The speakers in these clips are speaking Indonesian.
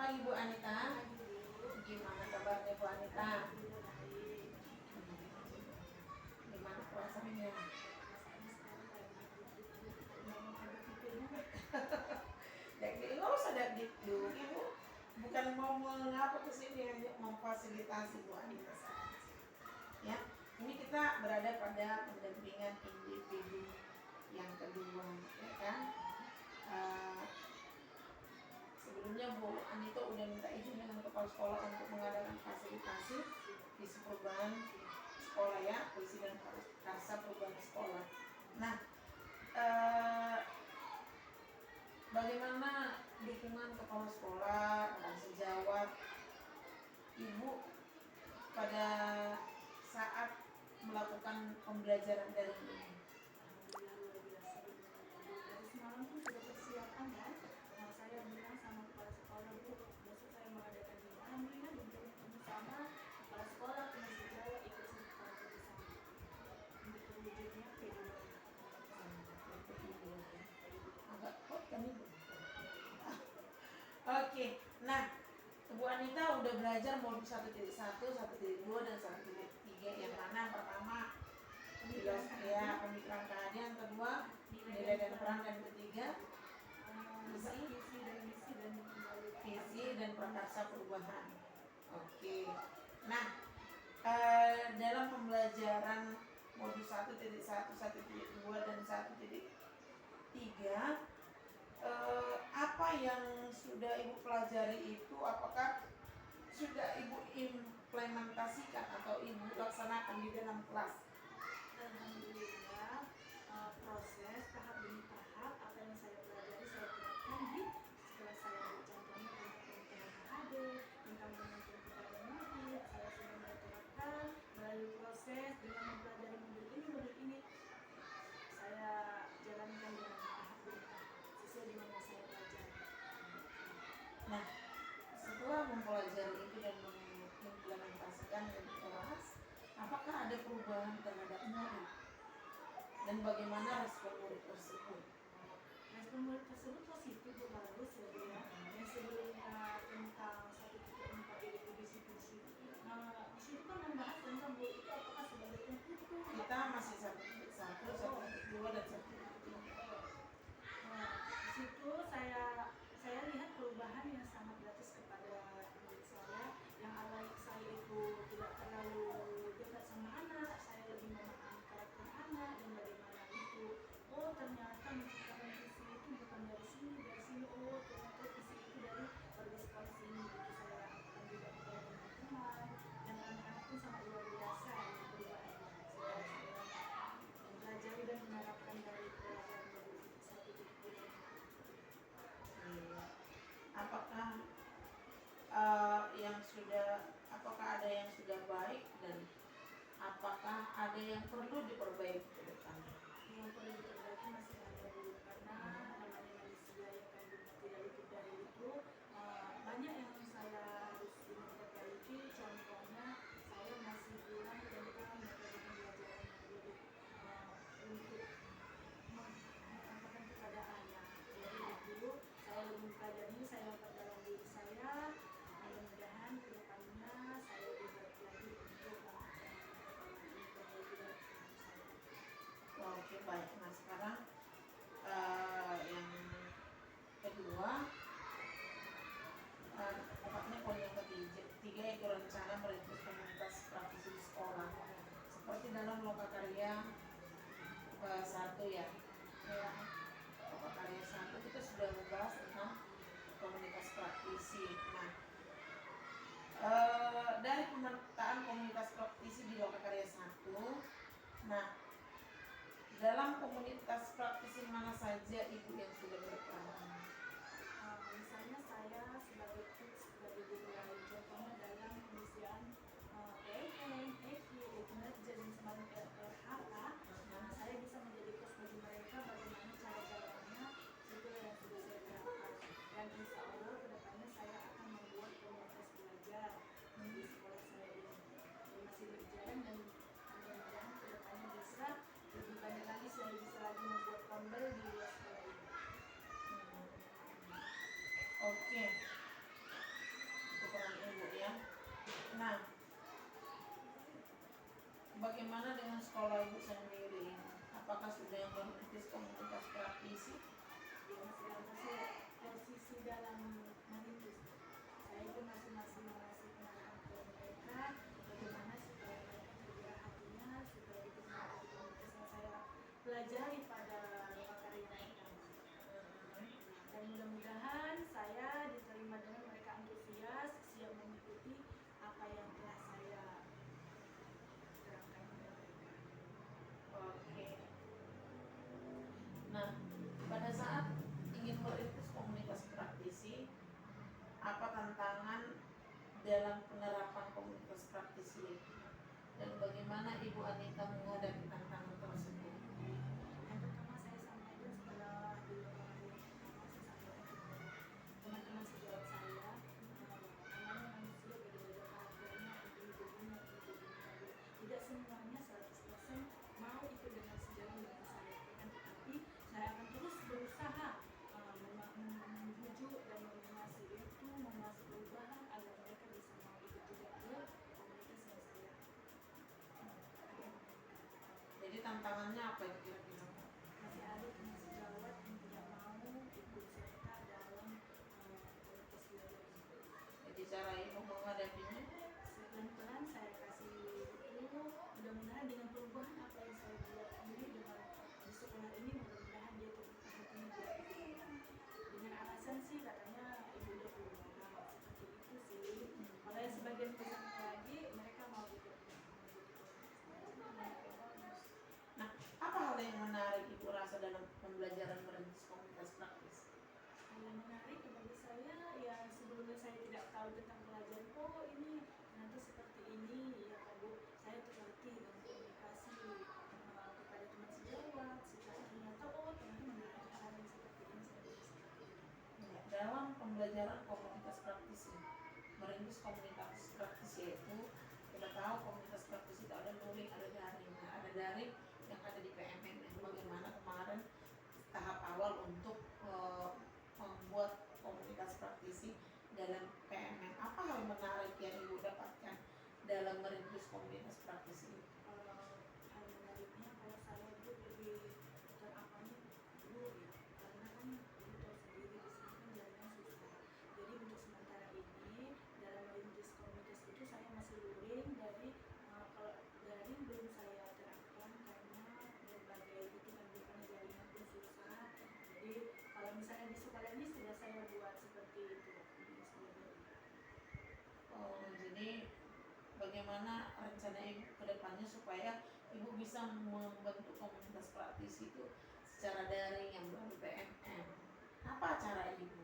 pagi Bu Anita. Gimana kabarnya Bu Anita? Gimana puasanya? Jadi nggak usah dulu Ibu. Bukan mau mengapa kesini, hanya memfasilitasi Bu Anita saja. Ya, ini kita berada pada pendampingan individu yang kedua, ya kan? Sebelumnya Bu Anita udah minta izin dengan kepala sekolah untuk mengadakan fasilitasi di perubahan sekolah ya, puisi dan karsa perubahan sekolah. Nah, bagaimana dukungan kepala sekolah dan sejawat Ibu pada saat melakukan pembelajaran daring ini? Dari semalam pun sudah persiapan kan. Saya bilang sama kepala sekolah, Bu, besok saya mengadakan ini. Alhamdulillah betul sama kepala sekolah punya sejawat ikut serta bersama untuk terwujudnya kedua. Agak kok kan Ibu. Oke, nah Bu Anita udah belajar modul 1.1, 1.2 dan 1.3. Yang mana pertama pemikiran keahlian, kedua nilai dan peran, dan ketiga visi dan prakarsa perubahan. Oke. Nah, dalam pembelajaran modul 1.1, 1.2 dan 1.3, apa yang sudah Ibu pelajari itu, apakah sudah Ibu implementasikan atau Ibu laksanakan di dalam kelas? Alhamdulillah, proses tahap demi tahap apa yang saya pelajari saya terapkan di setelah saya contohnya tentang KHD, tentang menentukan mobil, saya sudah menerapkan melalui proses dengan mempelajari modul ini saya jalankan dengan tahap demi tahap sesuai dengan yang saya pelajari. Nah, setelah mempelajari itu dan mengimplementasikan di kelas, apakah ada perubahan terhadap murid? Dan bagaimana respon murid tersebut? Respon murid tersebut positif, bagus ya. Yang sebelumnya tentang 1.4 itu visi. Nah, di situ kan membahas tentang Bu itu apakah sebagai penghitung. Kita masih 1.1, 1.2 dan 1.3. Nah, di situ saya lihat perubahan yang sangat gratis kepada murid saya. Yang awalnya saya itu tidak terlalu dekat sama anak, saya lebih memahami karakter anak dan bagaimana itu. Oh, ternyata menciptakan visi itu bukan dari sini. Oh, ternyata visi itu dari warga sekolah sini. Jadi saya akan juga kepada teman-teman dan anak-anak pun sangat luar biasa perubahannya. Saya mempelajari dan menerapkan dari pelajaran dari 1.3. Apakah ada yang sudah baik dan apakah ada yang perlu diperbaiki ke depan? Yang perlu diperbaiki masih ada dulu karena namanya manusia yang kandungnya tidak luput dari itu, banyak yang saya harus memperbaiki. Contohnya saya masih kurang tentang metode pembelajaran yang lebih untuk mengatakan kepada anak. Jadi dulu saya belum mempelajari, saya memperdalam diri saya. Mudah-mudahan ke depannya saya lebih baik lagi untuk memperbaiki dari saya. Oke, baik. Nah, sekarang yang kedua, tepatnya poin yang ketiga yaitu rencana merintis komunitas praktisi di sekolah. Seperti dalam lokakarya 1 ya. Lokakarya 1 kita sudah membahas tentang komunitas praktisi. Nah, dari pemetaan komunitas praktisi di lokakarya 1, nah dalam komunitas praktisi mana saja Ibu yang sudah berperan? Misalnya saya sebagai coach sebagai guru lain, contohnya dalam pengisian PNN, EKI, kinerja dan semalam RHK, saya bisa menjadi coach bagi mereka bagaimana cara-caranya, itu yang sudah saya terapkan. Dan insya Allah kedepannya saya akan membuat komunitas belajar di sekolah saya ini. Masih berjalan dan mudah-mudahan kedepannya bisa lebih banyak lagi, saya bisa lagi membuat tombol di luar sekolah ini. Oke. bagaimana dengan sekolah ibu sendiri? Apakah sudah merintis komunitas praktisi? Ya, saya masih posisi dalam merintis. Saya pun masing-masing mengasih pengalaman ke mereka bagaimana supaya mereka tergerak hatinya, supaya itu menjadi komunitas yang saya pelajari pada karya mereka. Dan mudah-mudahan saya diterima dengan mereka antusias, siap mengikuti apa yang telah saya terangkan kepada mereka. Oke. Nah, pada saat ingin merintis komunitas praktisi, apa tantangan dalam penerapan komunitas praktisi itu? Dan bagaimana Ibu Anita menghadapi tantangan tersebut? Yang pertama saya sampaikan setelah di pertama saya sampaikan kepada teman-teman sejawat saya, namanya manusia beda-beda karakternya, individunya, tidak semuanya 100% mau ikut dengan sejalan dengan saya, kan? Tetapi saya akan terus berusaha membujuk dan memotivasi itu, memotivasi perubahan agar mereka bisa mau ikut juga ke komunitas yang saya. Jadi tantangannya apa itu kira-kira? Masih ada teman sejawat yang tidak mau ikut serta dalam komunitas belajar ini. Jadi cara Ibu menghadapinya? Pelan-pelan saya kasih itu, mudah-mudahan dengan perubahan apa yang saya buat ini dengan di sekolah ini, mudah-mudahan dia hatinya tidak dengan alasan sih katanya ibu udah perubahan seperti itu sih. Kalau yang sebagian besar lagi mereka mau ikut. Nah, apa hal yang menarik Ibu rasa dalam pembelajaran merintis komunitas praktis? Hal yang menarik bagi saya yang sebelumnya saya tidak tahu tentang pelajaran, oh ini nanti seperti ini ya Pak Bu, saya terlatih dan komunikasi kepada teman sejawat, secara ternyata oh ternyata memberikan hal yang seperti ini, seperti ini. Ya, dalam pembelajaran komunitas praktisi, merintis komunitas praktisi itu kita tahu komunitas praktisi itu ada luring, ada daring. Nah, ada daring yang ada di PMN. Bagaimana kemarin tahap awal untuk membuat komunitas praktisi dalam PMN? Apa hal menarik yang Ibu dapatkan dalam merintis komunitas praktisi? Hal menariknya kalau saya itu lebih terapanya dulu ya, karena kan ibu tahu sendiri di sini kan jaringan susah. Jadi untuk sementara ini dalam merintis komunitas itu saya masih luring dari kalau daring belum saya terapkan karena berbagai itu kan bukan jaringan pun susah. Jadi kalau misalnya di sekolah ini sudah saya buat seperti itu di sekolah. Oh, jadi bagaimana rencana Ibu ke depannya supaya Ibu bisa membentuk komunitas praktisi itu secara daring yang melalui PMN? Apa cara Ibu?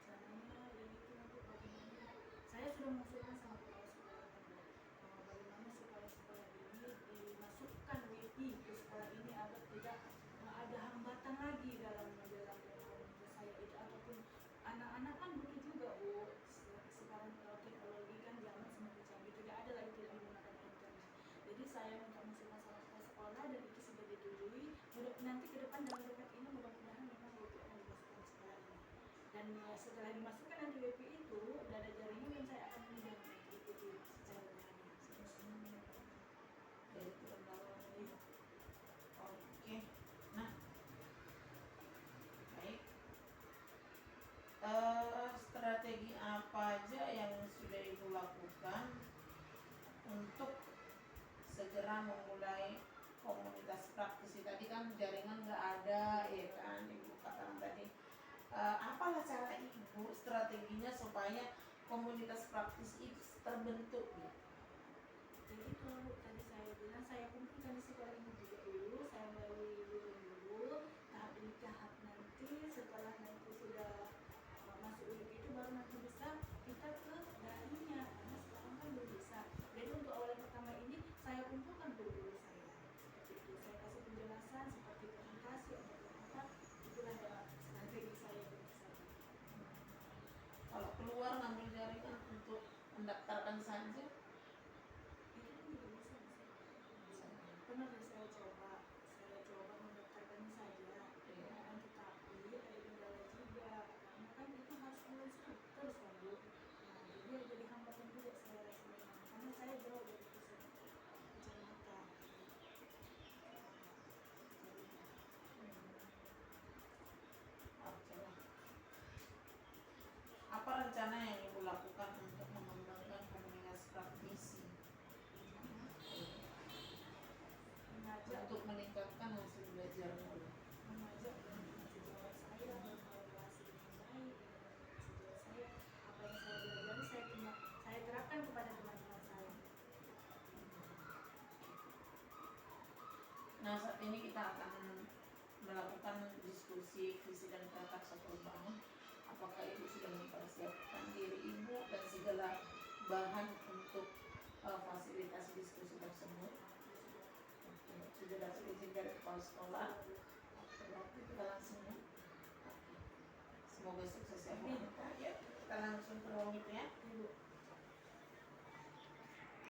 Caranya yaitu nanti bagaimana saya sudah mengusulkan sama kepala sekolah bagaimana supaya sekolah ini dimasukkan WiFi ke sekolah ini agar tidak ada hambatan lagi dalam komunitas saya itu, ataupun anak-anak kan butuh juga Bu, sekarang teknologi kan zaman semakin canggih, tidak ada lagi tidak menggunakan internet. Jadi saya minta masukan sama kepala sekolah dan itu sudah disetujui. Nanti ke depan dalam dekat ini mudah-mudahan memang WiFi akan dimasukkan ke sekolah ini. Dan setelah dimasukkan nanti WiFi itu udah ada jaringan dan saya akan mudah mengikuti secara berani. Dari kendala ini. Oke. Nah, baik. Strategi apa aja yang sudah Ibu lakukan untuk segera memulai komunitas praktisi? Tadi kan jaringan nggak ada, ya kan Ibu katakan tadi. Apalah cara Ibu strateginya supaya komunitas praktis itu terbentuk ya? Jadi kalau tadi saya bilang saya kumpulkan di sekolah ini juga dulu, saya melalui dulu tahap demi tahap, nanti setelah nanti sudah masuk UIP itu baru nanti bisa kita ke daringnya, karena sekarang kan belum bisa. Jadi untuk awal pertama ini saya kumpulkan dulu saya seperti itu, saya kasih penjelasan seperti presentasi atau apa, itulah strategi saya bersama. Kalau keluar ngambil jaringan untuk mendaftarkan saja, Itu kan juga bisa. Pernah saya cek Ibu sudah mempersiapkan diri Ibu dan segala bahan untuk fasilitas diskusi tersebut. Oke, sudah dapat izin dari kepala sekolah. Oke, berarti kita langsung ya. Semoga sukses ya Bu Anita. Ya, kita langsung ke ruang itu ya.